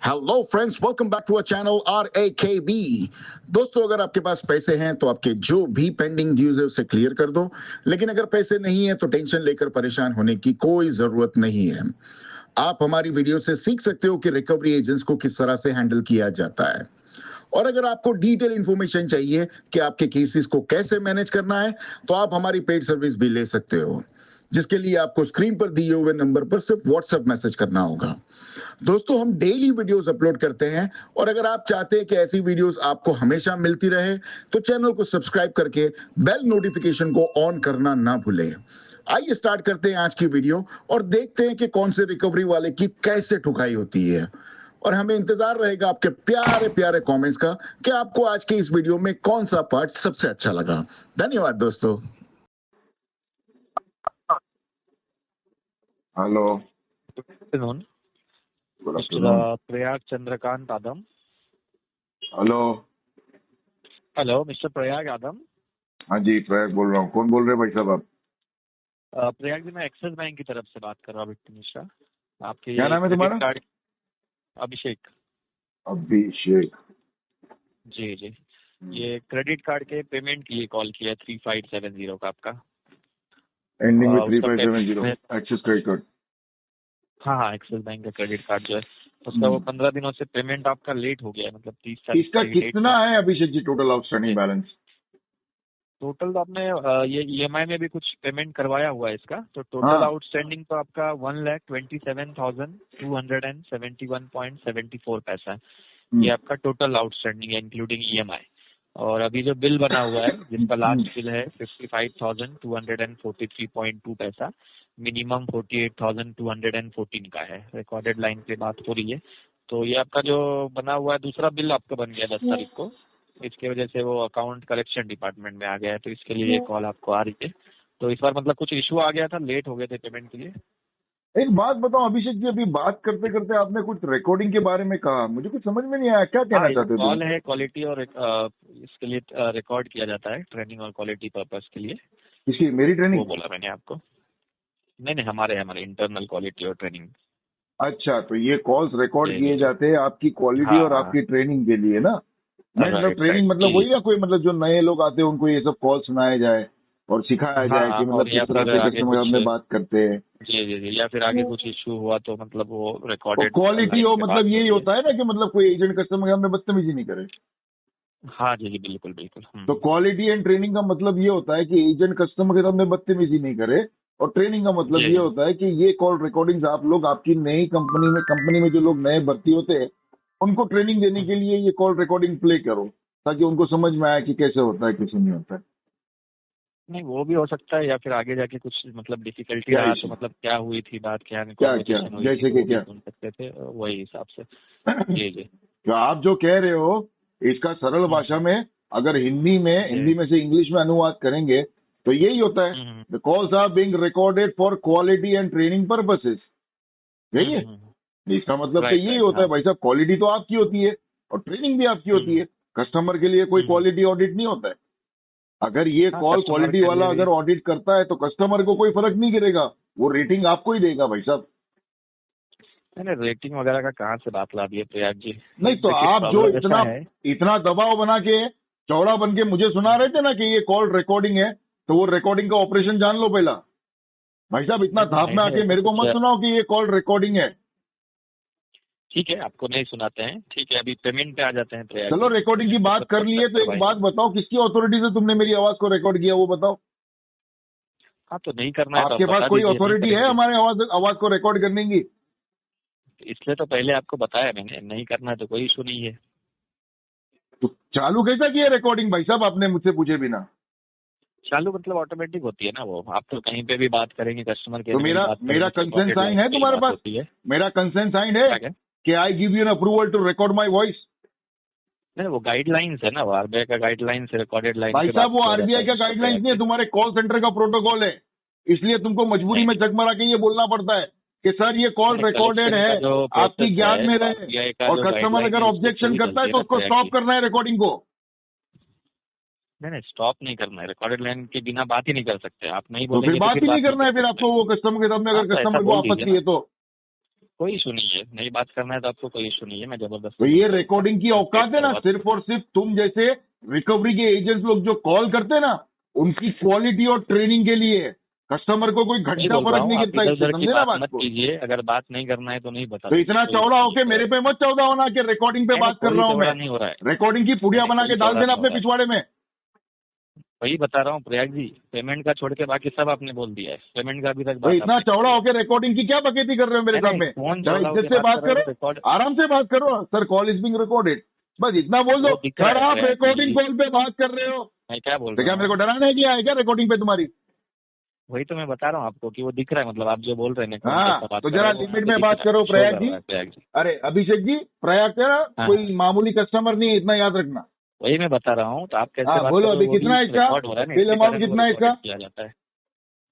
Hello friends, welcome back to our channel RAKB। दोस्तों, अगर आपके पास पैसे हैं तो आपके जो भी पेंडिंग ड्यूज है उसे क्लियर कर दो, लेकिन अगर पैसे नहीं है तो टेंशन लेकर परेशान होने की कोई जरूरत नहीं है। आप हमारी वीडियो से सीख सकते हो कि रिकवरी एजेंट्स को किस तरह से हैंडल किया जाता है। और अगर आपको डिटेल इंफॉर्मेशन चाहिए कि आपके केसेस को कैसे मैनेज करना है, तो आप हमारी पेड सर्विस भी ले सकते हो, जिसके लिए आपको स्क्रीन पर दिए हुए नंबर पर सिर्फ व्हाट्सएप मैसेज करना होगा। दोस्तों, हम डेली वीडियोस अपलोड करते हैं, और अगर आप चाहते हैं कि ऐसी वीडियोस आपको हमेशा मिलती रहे तो चैनल को सब्सक्राइब करके बेल नोटिफिकेशन को ऑन करना ना भूलें। आइए स्टार्ट करते हैं आज की वीडियो और देखते हैं कि कौन से रिकवरी वाले की कैसे ठुकाई होती है। और हमें इंतजार रहेगा आपके प्यारे प्यारे कमेंट्स का कि आपको आज के इस वीडियो में कौन सा पार्ट सबसे अच्छा लगा। धन्यवाद दोस्तों। Hello, Good afternoon, good Mr. Afternoon. Prayag Chandrakant Adam. Hello, Hello, Mr. Prayag Adam. हाँ जी, प्रयाग बोल रहा हूँ। कौन बोल रहे हैं भाई साहब आप? प्रयाग जी, मैं एक्सिस बैंक की तरफ से बात कर रहा हूँ, विक्टर मिश्रा। आपके क्या नाम है क्रेडिट तुम्हारा? कार्ड अभिषेक। अभिषेक जी जी, ये क्रेडिट कार्ड के पेमेंट के लिए कॉल किया 3570 का आपका। एंडिंग में उसका 3570 पेमेंट, एक्सिस क्रेडिट कार्ड। हाँ, एक्सिस बैंक का क्रेडिट कार्ड जो है उसका वो 15 दिनों से पेमेंट आपका लेट हो गया है, मतलब 30 तारीख इसका की डेट कितना था। है Abhishek ji total outstanding balance? Total तो आपने ये EMI में भी कुछ पेमेंट करवाया हुआ है इसका, तो टोटल हाँ, आउटस्टैंडिंग तो आपका 1,27,271.74 पैसा है। ये आपका टोटल आउटस्टैंडिंग है इंक्लूडिंग EMI। और अभी जो बिल बना हुआ है जिसका लास्ट बिल है 55,243.2 पैसा, मिनिमम 48,214 का है। रिकॉर्डेड लाइन पे बात हो रही है, तो ये आपका जो बना हुआ है दूसरा बिल आपका बन गया 10 तारीख को। इसके वजह से वो अकाउंट कलेक्शन डिपार्टमेंट में आ गया है, तो इसके लिए ये कॉल आपको आ रही है। तो इस बार मतलब कुछ इशू आ गया था, लेट हो गए थे पेमेंट के लिए। एक बात बताओ अभिषेक जी, अभी बात करते करते आपने कुछ रिकॉर्डिंग के बारे में कहा, मुझे कुछ समझ में नहीं आया, क्या कहना हाँ, चाहते हो कॉल तुम? है क्वालिटी और इसके लिए रिकॉर्ड किया जाता है ट्रेनिंग और क्वालिटी पर्पस के लिए। इसकी मेरी वो ट्रेनिंग? बोला मैंने आपको। नहीं, हमारे इंटरनल क्वालिटी और ट्रेनिंग। अच्छा, तो ये कॉल्स रिकॉर्ड जी जी किए जी, जाते हैं आपकी क्वालिटी और हाँ, आपकी ट्रेनिंग के लिए ना? मैं मतलब राइट ट्रेनिंग मतलब जी, वही ना, कोई मतलब जो नए लोग आते हैं उनको ये सब कॉल सुनाया जाए और सिखाया जाए हाँ, कि मतलब और किस या तरह फिर से आगे कस्टमर के कुछ, सामने बात करते हैं। जी जी जी, या फिर आगे कुछ इशू हुआ तो मतलब वो और रिकॉर्डेड क्वालिटी लाइन हो पे मतलब बात यही होती है। होता है ना कि मतलब कोई एजेंट कस्टमर के सामने बदतमीजी नहीं करे। हाँ जी जी, बिल्कुल बिल्कुल। तो क्वालिटी एंड ट्रेनिंग का मतलब ये होता है कि एजेंट कस्टमर के सामने बदतमीजी नहीं करे, और ट्रेनिंग का मतलब जी ये होता है कि ये कॉल रिकॉर्डिंग्स आप लोग आपकी नई कंपनी में जो लोग नए भर्ती होते हैं उनको ट्रेनिंग देने के लिए ये कॉल रिकॉर्डिंग प्ले करो, ताकि उनको समझ में आए कि कैसे होता है, कैसे नहीं होता है। नहीं, वो भी हो सकता है, या फिर आगे जाके कुछ मतलब डिफिकल्टी क्या रहा तो इशू? मतलब क्या हुई थी बात, क्या क्या क्या कॉन्वर्जेशन हुई थी, जैसे तो कि वो भी क्या? सुन सकते थे वही हिसाब से। जी जी। तो आप जो कह रहे हो इसका सरल भाषा में अगर हिंदी में से इंग्लिश में अनुवाद करेंगे तो यही होता है, the calls are being recorded for quality and training purposes. यही है इसका मतलब। तो राइट यही राइट, होता है हाँ। भाई साहब, क्वालिटी तो आपकी होती है और ट्रेनिंग भी आपकी होती है। कस्टमर के लिए कोई क्वालिटी ऑडिट नहीं होता है। अगर ये हाँ, कॉल कस्टमर क्वालिटी के वाला लिए भी। अगर ऑडिट करता है तो कस्टमर को कोई फर्क नहीं गिरेगा, वो रेटिंग आपको ही देगा भाई साहब। नहीं, रेटिंग वगैरह का कहाँ से बात ला दिए प्रयाग जी। नहीं तो देखिए, आप जो प्रॉब्लम ऐसा है। इतना दबाव बना के चौड़ा बन के मुझे सुना रहे थे ना कि ये कॉल रिकॉर्डिंग है, तो वो रिकॉर्डिंग का ऑपरेशन जान लो पहला। भाई साहब इतना धाप में आके ऐसा मेरे को कुछ, मत सुनाओ कि ये कॉल रिकॉर्डिंग है। ठीक है, आपको नहीं सुनाते हैं, ठीक है। अभी पेमेंट पे आ जाते हैं प्रयाग चलो जी। रिकॉर्डिंग की पेमेंट बात कर लिए तो एक बात बताओ, किसकी अथॉरिटी से तुमने मेरी आवाज को रिकॉर्ड किया वो बताओ। हाँ, तो नहीं करना है तो आप आपके पास बता कोई दीजिए, नहीं अथॉरिटी है करेंगे। हमारे आवाज को रिकॉर्ड करने की? इसलिए तो पहले आपको बताया मैंने, नहीं करना है तो कोई इशू नहीं है। तो चालू कैसा किया रिकॉर्डिंग भाई साहब आपने मुझसे पूछे बिना? चालू मतलब ऑटोमेटिक होती है ना वो, आप तो कहीं पे भी बात करेंगे, कस्टमर केयर तो में भी बात मेरा करेंगे तो कंसेंट recorded साइन line है पे ही तुम्हारे बात पास? होती है। मेरा कंसेंट साइन है क्या? कि I give you an approval to record my voice? नहीं, वो गाइडलाइंस है ना, वो RBI का गाइडलाइंस है, रिकॉर्डेड लाइन भाई पे साहब बात वो किया जाता आरबीआई है का जिसको गाइडलाइंस प्रयाग नहीं है, जी। तुम्हारे कॉल सेंटर का प्रोटोकॉल है। इसलिए तुमको मजबूरी में नहीं, जगमरा के ये बोलना पड़ता है कि सर ये कॉल रिकॉर्डेड कलेक्शन है, का जो आपकी प्रोसेस ज्ञान है, में वो रहे। RBI का और जो कस्टमर गाइडलाइन अगर है उसके थ्रू ऑब्जेक्शन ही करता है चलती है तो ना उसको प्रयाग स्टॉप जी। करना है रिकॉर्डिंग को। नहीं, स्टॉप नहीं करना है, रिकॉर्डेड लाइन के बिना बात ही नहीं कर सकते। आप नहीं तो फिर बोलेंगे तो बात फिर ही नहीं बात नहीं करना है कर फिर सकते। आपको वो कस्टमर के सामने, हाँ, अगर तो ऐसा कस्टमर को बोल दीजिए आपत्ति ना। है तो। कोई इशू नहीं है, नहीं बात करना है तो आपको कोई इशू नहीं है, मैं जबरदस्त। तो ये रिकॉर्डिंग की औकात है ना, सिर्फ और सिर्फ तुम जैसे रिकवरी के एजेंट्स लोग जो कॉल करते हैं ना, उनकी क्वालिटी और ट्रेनिंग के लिए। कस्टमर को कोई घंटा फर्क नहीं गिरता इससे, समझे ना बात मत को। कीजिए, अगर बात नहीं करना है तो नहीं बता। तो इतना चौड़ा होके मेरे पे मत चौड़ा होना कि रिकॉर्डिंग पे बात कर रहा हूँ मैं। नहीं हो रहा है, रिकॉर्डिंग की पुड़िया बना के डाल देना अपने पिछवाड़े में। वही बता रहा हूँ प्रयाग जी, पेमेंट का छोड़ के बाकी सब आपने बोल दिया है, पेमेंट का अभी तक तो इतना चौड़ा होके रिकॉर्डिंग की क्या बकैती कर रहे हो मेरे सामने? जरा इज्जत से बात करो, आराम से बात करो। Sir call is being recorded, बस इतना बोल दो। सर आप रिकॉर्डिंग कॉल पे बात कर रहे हो, मैं क्या बोल तो रहा क्या हूँ? मेरे को डराने किया है क्या रिकॉर्डिंग पे तुम्हारी? वही तो मैं बता रहा हूँ आपको कि वो दिख रहा है, मतलब आप जो बोल रहे हैं ना, हाँ, तो जरा लिमिट में बात करो प्रयाग जी। अरे अभिषेक जी, प्रयाग तेरा कोई मामूली कस्टमर नहीं है, इतना याद रखना। वही मैं बता रहा हूँ, तो आप कैसे बात बोलो करो, अभी वो कितना भी है इसका रिकॉर्ड हो रहा है ना, बिल इसके अमाउंट? कारण वो कितना है रिकॉर्ड इसका किया जाता है।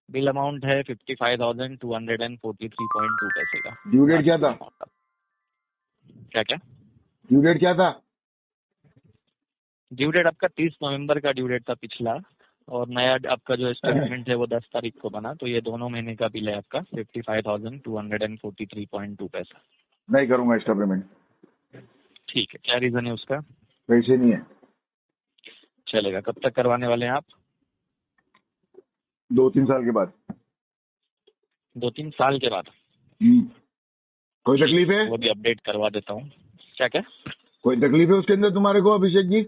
बिल अमाउंट है 55,243.2 पैसे का। ड्यू डेट क्या था? क्या क्या ड्यू डेट क्या था? ड्यू डेट आपका 30 नवंबर का ड्यू डेट था पिछला, और नया आपका जो स्टेटमेंट है वो 10 तारीख को बना, तो ये दोनों महीने का बिल है आपका 55,243.2 पैसा। नहीं करूंगा एक्स्ट्रा पेमेंट। ठीक है, क्या रीजन है उसका? पैसे नहीं है। चलेगा, कब तक करवाने वाले हैं आप? 2-3 साल के बाद। 2-3 साल के बाद? कोई तकलीफ है? वो भी अपडेट करवा देता हूँ। क्या क्या कोई तकलीफ है उसके अंदर तुम्हारे को अभिषेक जी?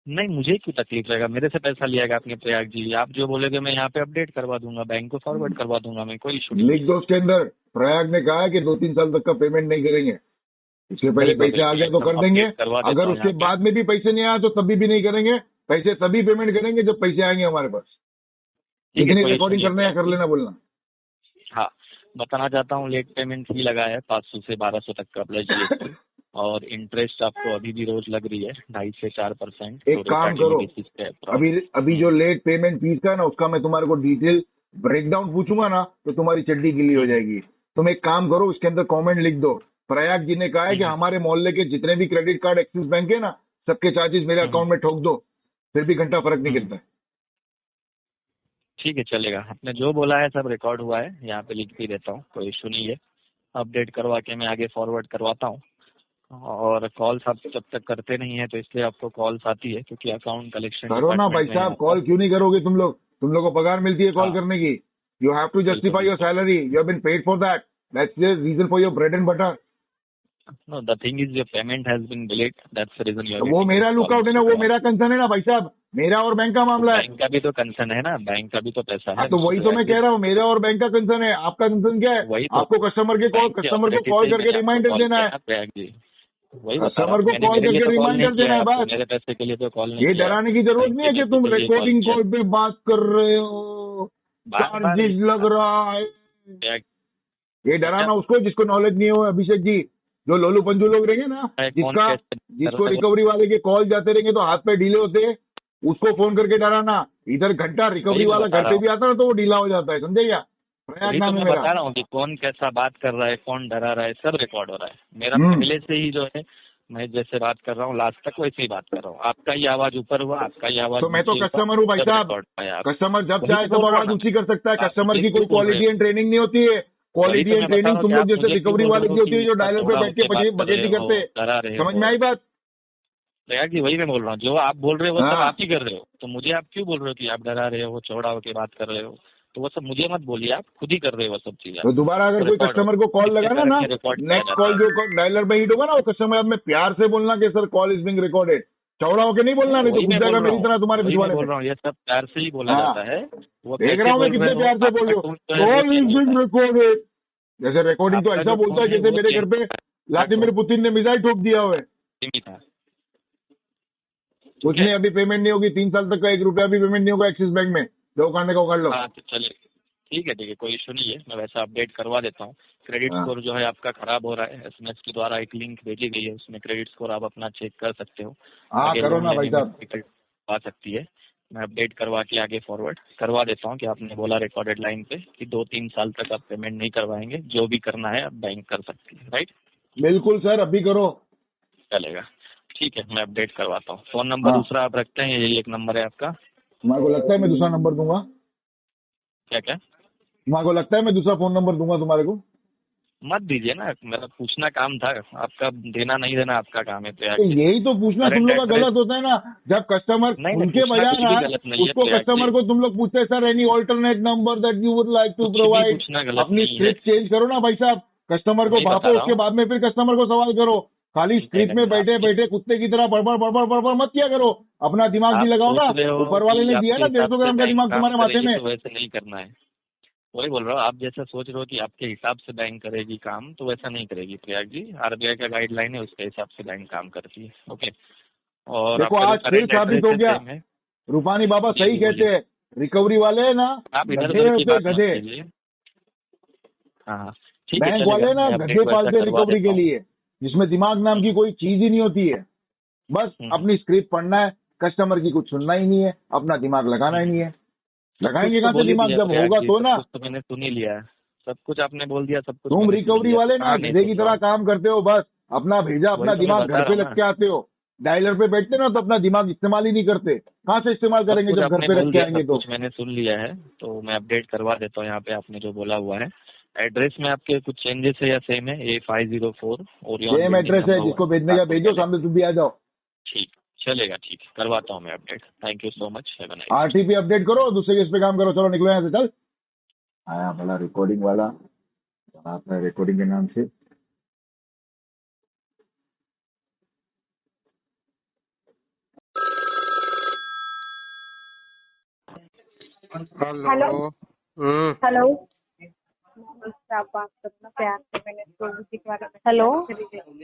नहीं, मुझे क्यों तकलीफ रहेगा, मेरे से पैसा लिया आपने प्रयाग जी, आप जो बोलेगे मैं यहाँ पे अपडेट करवा दूंगा, बैंक को फॉरवर्ड करवा दूंगा मैं, कोई इशू नहीं। लिख दो उसके अंदर, प्रयाग ने कहा है कि 2-3 साल तक का पेमेंट नहीं करेंगे, इसके पहले पैसे आ गए तो कर देंगे, अगर उसके बाद में भी पैसे नहीं आए तो तभी भी नहीं करेंगे। पैसे तभी पेमेंट करेंगे जब पैसे आएंगे हमारे पास। कितनी रिकॉर्डिंग करने या कर लेना बोलना। हाँ, बताना चाहता हूँ, लेट पेमेंट फी लगा है 500 से 1200 तक का प्लस जीएसटी, और इंटरेस्ट आपको अभी भी रोज लग रही है 2.5 से 4%। एक काम करो, अभी जो लेट पेमेंट फीस का है ना, उसका मैं तुम्हारे को डिटेल ब्रेकडाउन पूछूंगा ना तो तुम्हारी चड्डी गिल्ली हो जाएगी। तुम एक काम करो, उसके अंदर कमेंट लिख दो, प्रयाग जी ने कहा है कि हमारे मोहल्ले के जितने भी क्रेडिट कार्ड एक्सिस बैंक है ना, सबके चार्जेस मेरे अकाउंट में ठोक दो, फिर भी घंटा फर्क नहीं गिरता है। ठीक है, चलेगा, आपने जो बोला है सब रिकॉर्ड हुआ है, यहाँ पे लिख भी देता हूँ, कोई इशू नहीं है। अपडेट करवा के मैं आगे फॉरवर्ड करवाता हूँ, और कॉल्स आप जब तक करते नहीं है तो इसलिए आपको कॉल्स आती है, क्योंकि अकाउंट कलेक्शन करो ना भाई साहब, कॉल क्यों नहीं करोगे तुम लोग? तुम लोग को पगार मिलती है कॉल करने की। You have to justify your salary, you have been paid for that, that's the reason for your bread and butter. No, the thing is your payment has been delayed. That's the reason you are वो मेरा lookout है ना, वो मेरा concern है ना भाई साहब, मेरा और बैंक का मामला है। बैंक का भी तो कंसर्न है ना, बैंक का भी तो पैसा है। तो वही तो मैं कह रहा हूँ, मेरा और बैंक का कंसर्न है। आपका कंसर्न क्या है? आपको कस्टमर को कॉल करके रिमाइंडर देना है। वही कस्टमर को कॉल करके रिमाइंडर देना है, बस। मेरे पैसे के लिए तो कॉल नहीं। ये डराने की जरूरत नहीं है कि तुम रिकॉर्डिंग कॉल पे बात कर रहे हो, चार्जेस लग रहा है। ये डराना उसको जिसको नॉलेज नहीं हो, अभिषेक जी। जो लोलू पंजू लोग रहेंगे ना, जिसको रिकवरी वाले के कॉल जाते रहेंगे तो हाथ पे ढीले होते, उसको फोन करके डराना। इधर घंटा रिकवरी वाला घर पे भी आता है तो वो ढीला हो जाता है, समझे क्या? प्रयाग नाम है मेरा। बता रहा हूँ कि कौन कैसा बात कर रहा है, कौन डरा रहा है, सब रिकॉर्ड हो रहा है। मेरा पहले से ही जो है, मैं जैसे बात कर रहा हूँ लास्ट तक वैसे ही बात कर रहा हूँ। आपका ही आवाज ऊपर हुआ, आपका ही आवाज। तो मैं तो कस्टमर हूँ भाई साहब, कस्टमर जब चाहे तब आवाज ऊंची कर सकता है। कस्टमर की कोई क्वालिटी एंड ट्रेनिंग नहीं होती है। क्वालिटी एंड ट्रेनिंग तुम लोग जैसे रिकवरी वाले की होती है, जो डायलर पे बैठ के बकेटी करते। समझ में आई बात? प्रयाग जी, वही मैं बोल रहा हूँ, जो आप बोल रहे हो वो सब आप ही कर रहे हो, तो मुझे आप क्यों बोल रहे हो कि आप डरा रहे हो, चौड़ा होकर बात कर रहे हो? तो वो सब मुझे मत बोलिए, आप खुद ही कर रहे हो वो सब चीजें। तो दोबारा अगर कोई कस्टमर को कॉल लगाना ना, नेक्स्ट कॉल जो डायलर पे हिट होगा ना, वो कस्टमर में प्यार से बोलना कि sir call is being recorded. चौड़ा होकर नहीं बोलना, नहीं तो गुस्सा मेरी तरह तुम्हारे पिछवाड़े बोल रहा हूँ। ये सब प्यार से ही बोला जाता है। देख रहा हूँ मैं कितने प्यार से बोल रहे हो, कॉल इज बीइंग रिकॉर्डेड। जैसे रिकॉर्डिंग तो ऐसा बोलता है जैसे मेरे घर पे व्लादिमीर पुतिन ने मिसाइल ठोक दिया हुआ है। कुछ नहीं, अभी पेमेंट नहीं होगी 3 साल तक का, 1 रुपया भी पेमेंट नहीं होगा एक्सिस बैंक में। जो उखाड़ने का उखाड़ लो। तो चलिए, ठीक है, कोई इशू नहीं है, मैं वैसा अपडेट करवा देता हूँ। क्रेडिट स्कोर जो है आपका खराब हो रहा है, एसएमएस के द्वारा एक लिंक भेजी गई है, उसमें क्रेडिट स्कोर आप अपना चेक कर सकते हो। करो ना भाई साहब, आ सकती है। मैं अपडेट करवा के आगे फॉरवर्ड करवा देता हूँ कि आपने बोला रिकॉर्डेड लाइन पे कि 2-3 साल तक आप पेमेंट नहीं करवाएंगे, जो भी करना है आप बैंक कर सकती है, राइट? बिल्कुल सर, अभी करो, चलेगा। ठीक है, मैं अपडेट करवाता हूँ। फोन नंबर दूसरा आप रखते हैं, यही एक नंबर है आपका? तुम्हारे को लगता है मैं दूसरा नंबर दूंगा? क्या क्या? तुम्हारे को लगता है मैं दूसरा फोन नंबर दूंगा तुम्हारे को? मत दीजिए ना, मेरा पूछना काम था, आपका देना नहीं देना आपका काम है प्रयाग तो जी। यही तो पूछना तुम लोग का गलत होता है ना, जब कस्टमर नहीं, उनके पूछना बजाय कुछ ना भी गलत नहीं है उसको प्रयाग कस्टमर जी, को तुम लोग पूछते हैं sir any alternate number that you would like to कुछ भी प्रोवाइड, पूछना गलत अपनी नहीं है। स्क्रिप्ट चेंज करो ना भाई साहब, कस्टमर को नहीं बता भापो, रहा उसके हूँ, बाद में फिर कस्टमर को सवाल करो। खाली स्क्रिप्ट में नहीं, बैठे आपकी बैठे कुत्ते की तरह बड़बड़ बड़बड़ बड़बड़ मत किया करो, अपना दिमाग भी आप लगाओ ना। सोच रहे हो ऊपर वाले कि ने दिया आपके ना हिसाब 150 से ग्राम का बैंक दिमाग काम तुम्हारे माथे करेगी में। तो वैसे नहीं करना है। वही बोल रहा हूँ, आप जैसा सोच रहे हो कि आपके हिसाब से बैंक करेगी काम, तो वैसा नहीं करेगी प्रयाग जी। आरबीआई का गाइडलाइन है, उसके हिसाब से बैंक काम करती है। ओके, और देखो आपका जो आज फिर करेंट साबित एड्रेस हो है गया, सेम है। रूपानी बाबा जी सही जी, कहते बोलिए। हैं, रिकवरी वाले है ना आप इधर गधे उधर की होते बात मत गधे, कीजिए। हाँ हाँ, ठीक है, बैंक चलेगा, वाले ना मैं अपडेट गधे वैसा पालते करवा रिकवरी देता के हूँ। लिए, जिसमें दिमाग नाम की कोई चीज ही नहीं होती है। बस हम्म, अपनी स्क्रिप्ट पढ़ना है, कस्टमर की कुछ सुनना ही नहीं है, अपना दिमाग लगाना ही नहीं है। सब कुछ लगाएंगे तो कहाँ से बोल ही दिमाग, दिया जब प्रयाग होगा जी, तो सब ना। कुछ तो मैंने सुन ही लिया है। सब कुछ आपने बोल दिया, सब कुछ तुम मैंने सुन रिकवरी लिया, तो वाले ना कहाँ नहीं गधे की सुन रहा तरह हूँ। काम करते हो, बस अपना भेजा अपना वही तो मैं दिमाग बता घर रहा पे हूँ लग ना, के आते हो। डायलर पे बैठते ना तो अपना दिमाग इस्तेमाल ही नहीं करते, कहाँ से इस्तेमाल सब करेंगे कुछ जब घर आपने पे रख बोल के दिया, आएंगे सब तो। कुछ मैंने सुन लिया है, तो मैं अपडेट करवा देता हूँ यहाँ पे आपने जो बोला हुआ है। एड्रेस में आपके कुछ चेंजेस है या सेम है? A504 Orion same building address है, नंबर 1, जिसको भेजने का कानपुर भेजो, पहले। सामने तुम भी आ जाओ। ठीक, चलेगा, ठीक, करवाता हूँ मैं update. Thank you so much, have a nice day. RTP update करो, दूसरे केस पे काम करो, चलो निकलो यहाँ से चल। आया भला रिकॉर्डिंग वाला, अपना रिकॉर्डिंग के नाम से। हेलो। हेलो। हेलो।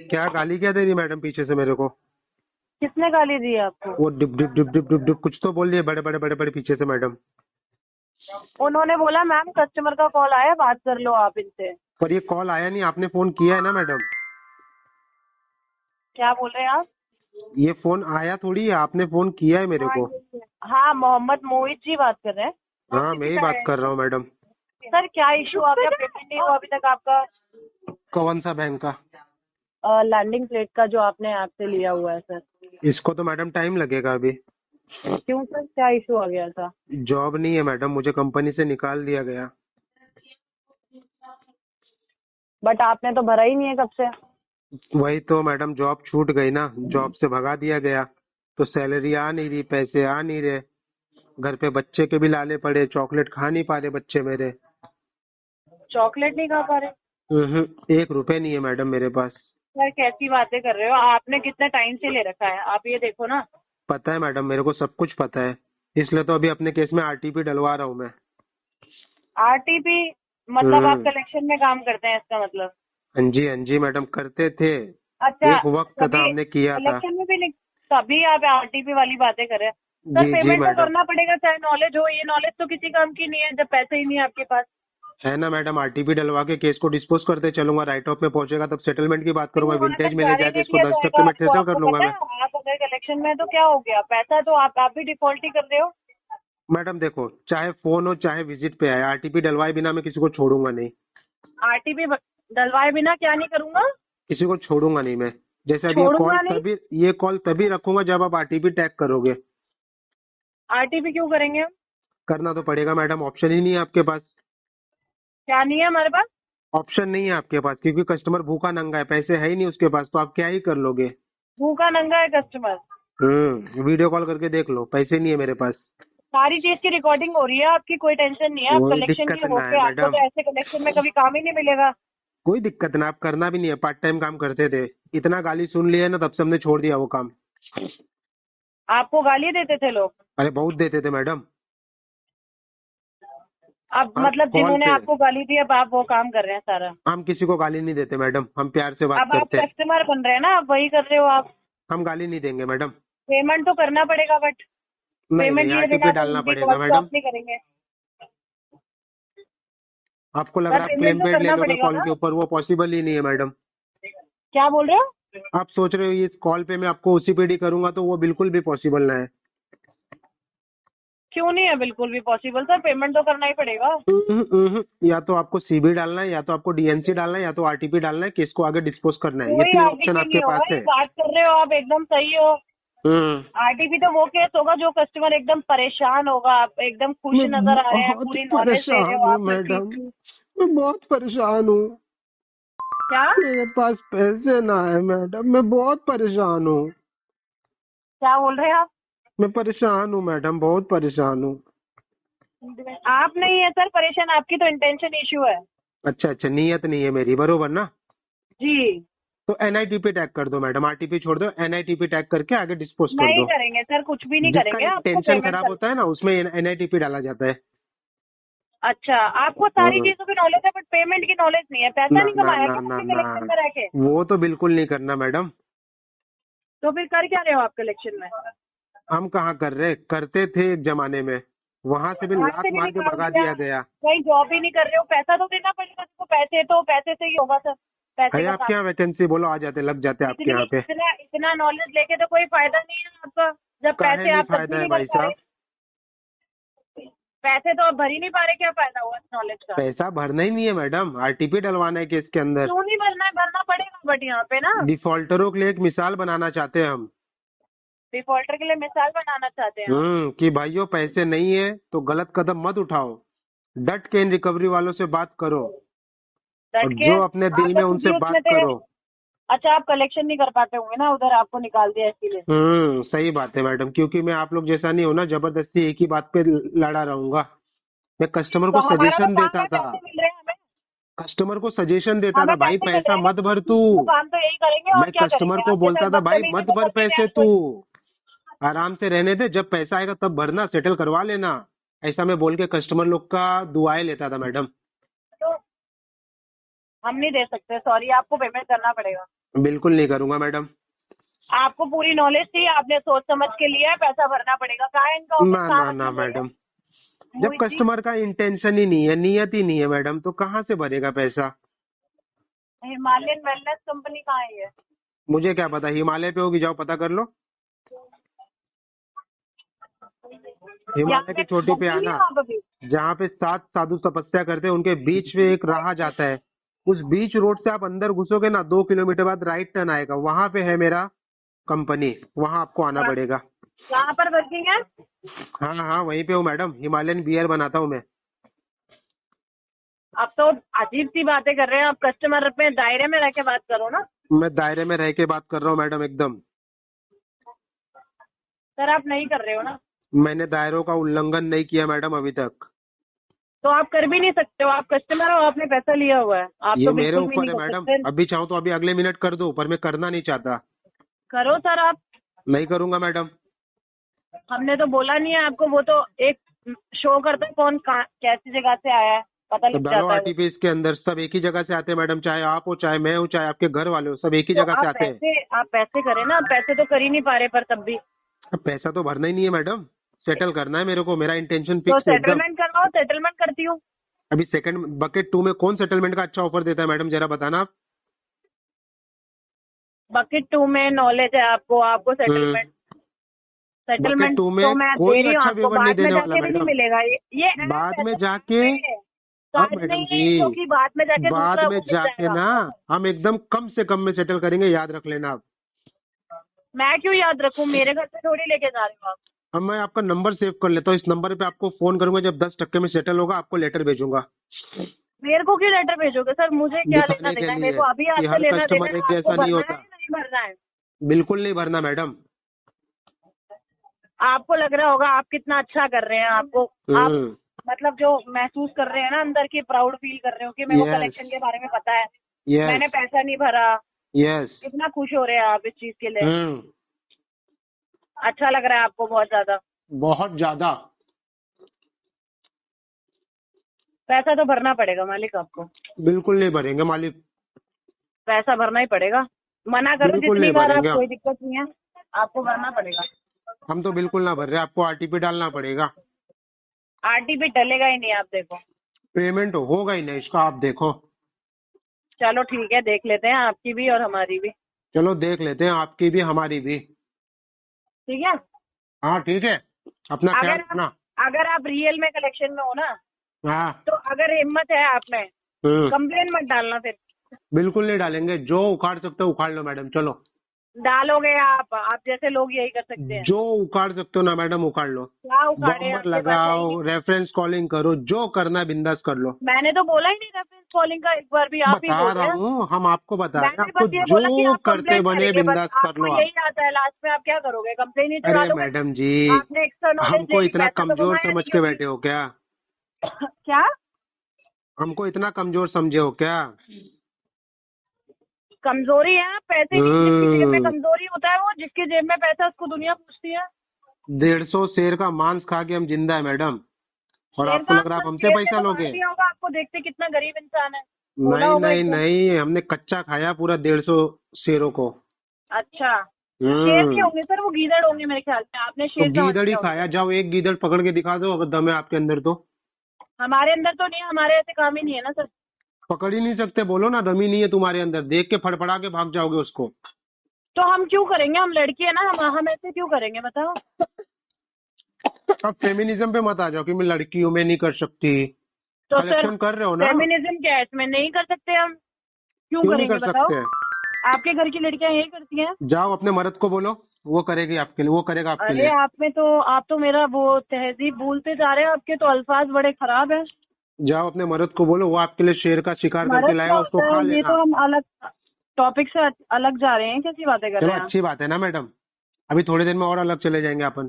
क्या गाली क्या दे रही मैडम पीछे से मेरे को? किसने गाली दी आपको? वो डिप डिप डिप डिप डिप डिप कुछ तो बोल रही है, बड़े बड़े बड़े बड़े पीछे से मैडम। उन्होंने बोला मैम कस्टमर का कॉल आया, बात कर लो आप इनसे। पर ये कॉल आया नहीं, आपने फोन किया है ना मैडम? क्या बोल रहे हैं आप? ये फोन आया थोड़ी है, आपने फोन किया है मेरे को। हाँ, मोहम्मद मोहित जी बात कर रहे हैं। हाँ मैं ही बात कर रहा हूँ मैडम। सर क्या इशू आ गया? पेमेंट नहीं हुआ अभी तक आपका? कौन सा बैंक का? लैंडिंग प्लेट का जो आपने ऐप से लिया हुआ है सर। इसको तो मैडम टाइम लगेगा अभी। क्यों सर, क्या इशू आ गया था? जॉब नहीं है मैडम, मुझे कंपनी से निकाल दिया गया। बट आपने तो भरा ही नहीं है कब से। वही तो मैडम, जॉब छूट गई ना, जॉब से भगा दिया गया, तो सैलरी आ नहीं रही, पैसे आ नहीं रहे, घर पे बच्चे के भी लाले पड़े, चॉकलेट खा नहीं पा रहे बच्चे मेरे। चॉकलेट नहीं खा पा रहे? 1 रुपए नहीं है मैडम मेरे पास। सर कैसी बातें कर रहे हो? आपने कितने टाइम से ले रखा है, आप ये देखो ना। पता है मैडम, मेरे को सब कुछ पता है, इसलिए तो अभी अपने केस में आरटीपी डलवा रहा हूँ मैं। आरटीपी मतलब आप कलेक्शन में काम करते हैं इसका मतलब? हाँ जी मैडम, करते थे। अच्छा, एक वक्त था हमने किया था। कलेक्शन में भी नहीं, तभी आप आरटीपी वाली बातें कर रहे हैं। सर जी पेमेंट तो मैडम। करना पड़ेगा, चाहे नॉलेज हो। ये नॉलेज तो किसी काम की नहीं है जब पैसे ही नहीं है आपके पास। है ना मैडम, आरटीपी डलवा के केस को डिस्पोज करते चलूंगा, राइट ऑफ में पहुंचेगा तब सेटलमेंट की बात करूंगा, क्यों विंटेज अगर मिले जारी जाए तो नहीं इसको दिया 10% जाएगा में तो सेटल कर आपको लूंगा पता मैं। है, आप अगर कलेक्शन में तो क्या हो गया, पैसा तो आप भी डिफॉल्ट ही कर रहे हो। मैडम देखो, चाहे फोन हो चाहे विजिट पे आए, आरटीपी डलवाए बिना मैं किसी को छोड़ूंगा नहीं। आरटीपी डलवाए बिना क्या नहीं करूंगा? किसी को छोड़ूंगा नहीं मैं। जैसे अभी छोड़ूंगा नहीं? ये कॉल तभी रखूंगा जब आप आरटीपी टैग करोगे। आरटीपी क्यों करेंगे हम? करना तो पड़ेगा मैडम, ऑप्शन ही नहीं है आपके पास। क्या नहीं है हमारे पास? ऑप्शन नहीं है आपके पास, क्योंकि कस्टमर भूखा नंगा है, पैसे है ही नहीं उसके पास, तो आप क्या ही कर लोगे। भूखा नंगा है कस्टमर? वीडियो कॉल करके देख लो, पैसे नहीं है मेरे पास। सारी चीज की रिकॉर्डिंग हो रही है आपकी, कोई टेंशन नहीं है। आप कोई कलेक्शन दिक्कत की ना होके है आपको मैडम, तो ऐसे कलेक्शन में कभी काम ही नहीं मिलेगा। कोई दिक्कत ना, आप करना भी नहीं है, पार्ट टाइम काम करते थे, इतना गाली सुन लिया ना तब से हमने छोड़ दिया वो काम। आपको गाली देते थे लोग? अरे बहुत देते थे मैडम। अब हर मतलब कॉल जिन्होंने पे आपको गाली दी अब आप वो काम कर रहे हैं सारा? हम किसी को गाली नहीं देते मैडम, हम प्यार से बात अब आप करते हैं। कस्टमर बन रहे हैं ना, आप वही कर रहे हो आप। हम गाली नहीं देंगे मैडम। पेमेंट तो करना पड़ेगा, बट पेमेंट लिए बिना आरटीपी डालना पड़ेगा मैडम। नहीं करेंगे। आपको लग रहा है आप क्लेम पेमेंट तो पेड ले करना लोगे पड़ेगा कॉल ना? के ऊपर, वो पॉसिबल ही नहीं है मैडम। क्या बोल रहे हो? आप सोच रहे हो इस कॉल पे मैं आपको ओसीपीडी करूंगा, तो वो बिल्कुल भी पॉसिबल ना है। क्यों नहीं है बिल्कुल भी पॉसिबल सर, पेमेंट तो करना ही पड़ेगा। या तो आपको सीबी डालना है, या तो आपको डीएनसी डालना है, या तो आरटीपी डालना है, केस को आगे डिस्पोज करना है, ये कोई 3 आरटीपी ऑप्शन आपके नहीं होगा, पास ये है। बात कर रहे हो आप, एकदम सही हो। आरटीपी तो वो केस होगा जो कस्टमर एकदम परेशान होगा, आप एकदम खुश नजर आ रहे हैं, पूरी नॉलेज दे रहे हो आप। मैडम मैं बहुत परेशान हूँ। क्या मेरे पास पैसे ना है मैडम, मैं बहुत परेशान हूँ। क्या बोल रहे हैं आप? मैं परेशान हूँ मैडम, बहुत परेशान हूँ। आप नहीं है सर परेशान, आपकी तो इंटेंशन इश्यू है। अच्छा अच्छा, नीयत नहीं है मेरी, बरोबर ना? जी तो NITP टैग कर दो मैडम, RTP छोड़ दो, NITP टैग करके आगे डिस्पोज कर नहीं दो। करेंगे सर, कुछ भी नहीं जिसका करेंगे, आपको इंटेंशन पेमेंट खराब होता है ना, उसमें NITP डाला जाता है। अच्छा, आपको सारी हाँ। चीजों की नॉलेज है बट पेमेंट की नॉलेज नहीं है। पैसा ना नहीं ना कमाया ना क्या ना आपने ना, कलेक्शन में रह के? वो तो बिल्कुल नहीं करना मैडम। तो फिर कर क्या रहे हो आप कलेक्शन में? हम कहाँ कर रहे, करते थे एक जमाने में, वहां से भी वहाँ लात से भी मार के निकाल भगा दिया, दिया गया। कहीं जॉब ही नहीं कर रहे हो, पैसा तो देना पड़ेगा तुमको। पैसे तो पैसे से ही होगा सर, पैसे है का आपके काम। यहाँ वैकेंसी, बोलो आ जाते, लग जाते आपके इतनी यहाँ पे। इतना इतना नॉलेज लेके तो कोई फायदा नहीं है आपका, जब काहे पैसे नहीं आप तब भी फायदा है नहीं कर भाई पा साहब? रहे। पैसे तो आप भर ही नहीं पा रहे, क्या फायदा हुआ इस नॉलेज का? पैसा भरना ही नहीं है मैडम, RTP डलवाना है केस के अंदर। क्यों नहीं भरना है? भरना पड़ेगा बट यहाँ पे ना, डिफॉल्टरों के लिए एक मिसाल बनाना चाहते हैं हम। डिफॉल्टर के लिए मिसाल बनाना चाहते हैं आप। कि भाइयों पैसे नहीं है तो गलत कदम मत उठाओ, डट के इन रिकवरी वालों से बात करो, और डट के जो अपने आप दिल में तो खुद उनसे ही बात उसमें थे। करो। अच्छा, आप कलेक्शन नहीं कर पाते होंगे ना, उधर आपको निकाल दिया इसीलिए। सही बात है मैडम, क्योंकि मैं आप लोग जैसा नहीं हूँ ना, जबरदस्ती एक ही बात पे लड़ा रहूंगा। मैं कस्टमर तो को हमारा तो सजेशन काम देता है, था, पैसे मिल रहे हैं हमें। कस्टमर को सजेशन देता था, हमें भाई पैसे मिल पैसा रहे हैं, मत भर तू। तो काम तो यही करेंगे और मैं क्या कस्टमर करेंगे? को आपके साथ बोलता था, भाई बदतमीजी मत तो भर करते रहे पैसे आज तू, कोई। आराम से रहने दे, जब पैसा आएगा तब भरना, सेटल करवा लेना। ऐसा मैं बोल के कस्टमर लोग का दुआएं लेता था मैडम। तो हम नहीं दे सकते, सॉरी, आपको पेमेंट करना पड़ेगा। बिल्कुल नहीं करूंगा मैडम। आपको पूरी नॉलेज थी, आपने सोच समझ के लिया है, पैसा भरना पड़ेगा। कहाँ है इनका ऑफिस, ना कहाँ ना रखा ना है ये? मैडम, जब मोहित जी, कस्टमर का इंटेंशन ही नहीं है, नियत ही नहीं है मैडम, तो कहाँ से भरेगा पैसा? हिमालयन वेलनेस कंपनी कहाँ है ये? मुझे क्या पता, हिमालय पे होगी, जाओ पता कर लो। हिमालय की चोटी पे यहाँ आना, आप अभी? जहाँ पे 7 साधु तपस्या करते हैं, उनके बीच में एक राह जाता है। उस बीच रोड से आप अंदर घुसोगे ना, 2 किलोमीटर बाद राइट टर्न आएगा, वहां पे है मेरा कंपनी, वहां आपको आना पड़ेगा। कहाँ पर वर्किंग है? हाँ हाँ, वहीं पे हूँ मैडम, हिमालयन बियर बनाता हूँ मैं। अब तो अजीब सी बातें कर रहे हैं आप, कस्टमर अपने दायरे में रह के बात करो ना। मैं दायरे में रह के बात कर रहा हूँ मैडम, एकदम। सर आप नहीं कर रहे हो ना, मैंने दायरों का उल्लंघन नहीं किया मैडम अभी तक। तो आप कर भी नहीं सकते हो, आप कस्टमर हो, आपने पैसा लिया हुआ है, आप ये तो मेरे बिल्कुल भी ऊपर नहीं है कर मैडम, सकते। अभी चाहूँ तो अभी अगले मिनट कर दूं, पर मैं करना नहीं चाहता। करो सर आप। नहीं करूंगा मैडम। हमने तो बोला नहीं है आपको, वो तो एक शो करता है कौन कैसी जगह से आया है, पता तो लग डालो जाता है वो। RTP इसके अंदर, सब एक ही जगह से आते हैं मैडम, चाहे आप हो, चाहे मैं हूँ, चाहे आपके घर वाले हो, सब एक ही तो जगह से आते हैं। आप पैसे करें ना, आप पैसे तो कर ही नहीं पा रहे, पर तब भी अब पैसा तो भरना ही नहीं है मैडम, सेटल करना है मेरे को, मेरा इंटेंशन तो फिक्स है एकदम। सेटलमेंट करवाओ, सेटलमेंट करती हूँ। अभी सेकंड बकेट 2 में कौन सेटलमेंट का अच्छा ऑफर देता है मैडम, जरा बताना आप। बकेट 2 में नॉलेज है आपको, आपको सेटलमेंट बकेट सेटलमेंट 2 में तो मैं दे कोई रही हूँ अच्छा आपको, वेवर नहीं बाद में देने वाला जाके भी नहीं मैडम। मिलेगा ये ऐड बाद में पैसे जाके, मिलेंगे। तो हाँ आज मैडम नहीं जी, क्योंकि बाद में जाके बाद दूसरा में वो मिल जाके जाएगा। ना हम एकदम कम से कम में सेटल करेंगे, याद रख लेना आप। मैं क्यों याद रखूं, मेरे घर से थोड़ी लेके जा रही हूँ आप। अब मैं आपका नंबर सेव कर लेता हूँ, इस नंबर पे आपको फोन करूंगा, जब 10% में सेटल होगा आपको लेटर भेजूंगा। मेरे को क्यों लेटर भेजोगे सर, मुझे क्या लेना दिखाने के देना है? लिए मेरे को अभी कि आपसे हर लेना देना कस्टमर है, एक आपको जैसा नहीं भरना होता। है या नहीं भरना है? बिल्कुल नहीं भरना मैडम। आपको लग रहा होगा आप कितना अच्छा कर रहे हैं, आपको आप हम्म, मतलब जो महसूस कर रहे हैं ना अंदर की, प्राउड फील कर रहे हो कि मेरे को Yes. कलेक्शन के बारे में पता है, यस मैंने पैसा नहीं भरा, यस। कितना खुश हो रहे हैं आप इस चीज के लिए। अच्छा लग रहा है आपको बहुत ज्यादा। बहुत ज्यादा। पैसा तो भरना पड़ेगा मालिक आपको, बिल्कुल नहीं भरेंगे मालिक, पैसा भरना ही पड़ेगा। मना करो बिल्कुल जितनी नहीं बार, आप भरेंगे हम। कोई दिक्कत नहीं है, आपको भरना पड़ेगा। हम तो बिल्कुल ना भर रहे, आपको RTP डालना पड़ेगा। RTP डलेगा ही नहीं, आप देखो। पेमेंट होगा ही नहीं इसका, आप देखो। चलो ठीक है, देख लेते हैं आपकी भी और हमारी भी। चलो देख लेते हैं, आपकी भी हमारी भी। ठीक है, हाँ ठीक है, अपना ख्याल रखना। अगर आप रियल में कलेक्शन में हो ना, हाँ। तो अगर हिम्मत है आप में, कंप्लेन मत डालना फिर। बिल्कुल नहीं डालेंगे, जो उखाड़ सकते हो उखाड़ लो मैडम, चलो। डालोगे आप जैसे लोग यही कर सकते हैं। जो उखाड़ सकते हो ना मैडम उखाड़ लो, क्या उखाड़े? नंबर आपके पास लगाओ, है ही रेफरेंस कॉलिंग करो, जो करना है बिंदास कर लो। नहीं। मैंने तो बोला ही नहीं रेफरेंस कॉलिंग का, एक बार भी आप ही बता बोल रहा रहे हैं। हूँ, हम आपको बता रहे हैं, मैंने आपको बस ये बोला कि जो आप करते कंप्लेंट बने करेंगे, बस बिंदास कर आपको लो आप। यही आता है। लास्ट में आप क्या करोगे? कंप्लेन ही चढ़ा अरे दोगे। मैडम जी, आपने एक्स्ट्रा नॉलेज हमको ले ली, इतना पैसा तो कमजोर कमाया समझ नहीं के क्योंकि बैठे हो क्या? क्या हमको इतना कमजोर समझे हो क्या? कमजोरी है? पैसे की जिसकी जेब में हम्म, कमजोरी होता है, वो जिसकी जेब में पैसा उसको दुनिया पूछती है। 150 शेर का मांस खा के हम जिंदा है मैडम, और शेर आपको का लग रहा है आप हमसे शेर ने पैसा तो मार लोगे? दिया होगा आपको, देखते कितना गरीब इंसान है, बोला नहीं होगा नहीं एकदम। नहीं, हमने कच्चा खाया पूरा 150 शेरों को। अच्छा, शेर नहीं हम्म, होंगे सर, वो गीदड़ होंगे मेरे ख्याल में। आपने तो शेर समझ गीदड़ ही लिया खाया, होगा। जाओ एक गीदड़ पकड़ के दिखा दो अगर दम है आपके अंदर तो। हमारे अंदर तो नहीं है, हमारे ऐसे काम ही नहीं है ना सर। पकड़ ही नहीं सकते, बोलो ना दम ही नहीं है तुम्हारे अंदर, देख के फड़फड़ा के भाग जाओगे उसको। तो हम क्यों करेंगे? हम लड़की है ना, हम ऐसे क्यों करेंगे बताओ? अब फेमिनिज्म पे मत आ जाओ कि मैं लड़की हूँ मैं नहीं कर सकती। तो सर कलेक्शन कर रहे हो ना, फेमिनिज्म क्या है इसमें? नहीं कर सकते हम? क्यों क्यों नहीं करेंगे कर बताओ? सकते? आपके घर की लड़कियां यही करती हैं। जाओ अपने मर्द को बोलो, वो करेगी आपके लिए, वो करेगा आपके अरे लिए। आप तो मेरा वो तहजीब भूलते जा रहे हैं। आपके तो अल्फाज बड़े खराब हैं। जाओ अपने मर्द को बोलो, वो आपके लिए शेर का शिकार करके मर्द क्या लाएगा, उसको होता खा है? ये लेना। तो हम अलग टॉपिक से अलग जा रहे हैं। कैसी बातें कर चलो रहे हैं आप? अच्छी बात है ना मैडम, अभी थोड़ी देर में और अलग चले जाएंगे अपन।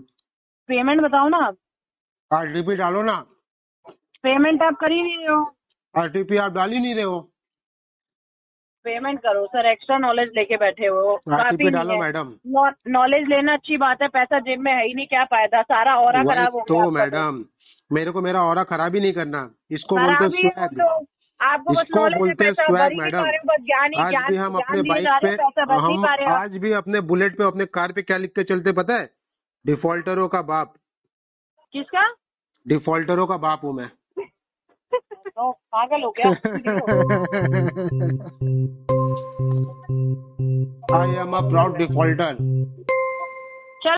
पेमेंट बताओ ना आप। आरटीपी डालो ना। पेमेंट आप कर ही नहीं रहे हो। आरटीपी आप डाल ही नहीं रहे हो। पेमेंट करो सर, एक्स्ट्रा नॉलेज लेके बैठे हो। आरटीपी काफी डालो नहीं है। मैडम। नॉलेज लेना अच्छी बात है, पैसा जेब में है ही नहीं, क्या फायदा? सारा ऑरा वही खराब हो गया तो आपका। तो मैडम, मेरे को मेरा ऑरा खराब ही नहीं करना, इसको बोलते खराब ही है वो स्वैग। तो। आपको बस इसको नॉलेज है, बोलते पैसा भर स्वैग ही नहीं मैडम। पा रहे हो। बस ज्ञान ही आज ज्ञान भी हम ज्ञान अपने दिए बाइक जा पे, रहे हो, पैसा भर नहीं हम पा रहे हो आप। आज भी अपने बुलेट पे अपने कार पे क्या लिख के चलते पता है? डिफॉल्टरों का बाप। किसका? डिफॉल्टरों का बाप हूँ मैं। तो पागल हो गया। I am a proud defaulter. चल